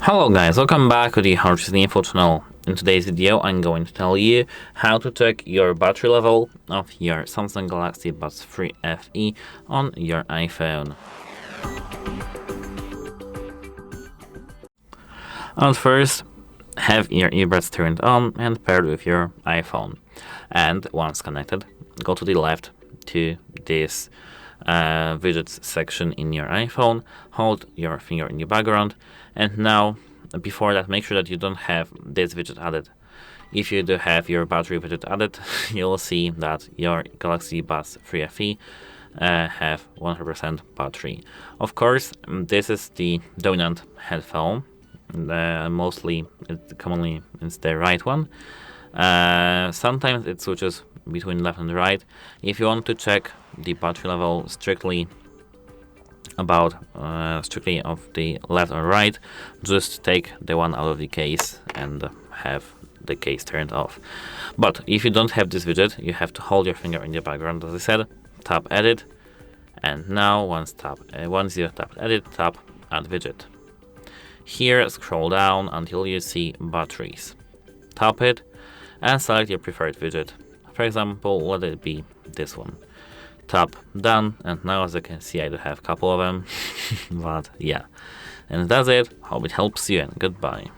Hello guys, welcome back to the HardReset.Info channel. In today's video I'm going to tell you how to check your battery level of your Samsung Galaxy Buds3 FE on your iPhone. At first, have your earbuds turned on and paired with your iPhone. And once connected, go to the left to this widgets section in your iPhone, hold your finger in the background, and now before that make sure that you don't have this widget added. If you do have your battery widget added, you'll see that your Galaxy Buds 3 FE have 100% battery. Of course, this is the dominant headphone, commonly it's the right one. Sometimes it switches between left and right. If you want to check the battery level strictly of the left or right, just take the one out of the case and have the case turned off. But if you don't have this widget, you have to hold your finger in the background, as I said, tap edit, and now once you tap edit, tap add widget. Here scroll down until you see batteries. Tap it and select your preferred widget. For example, let it be this one. Tap done, and now as you can see I do have a couple of them but yeah, and that's it. Hope it helps you, and goodbye.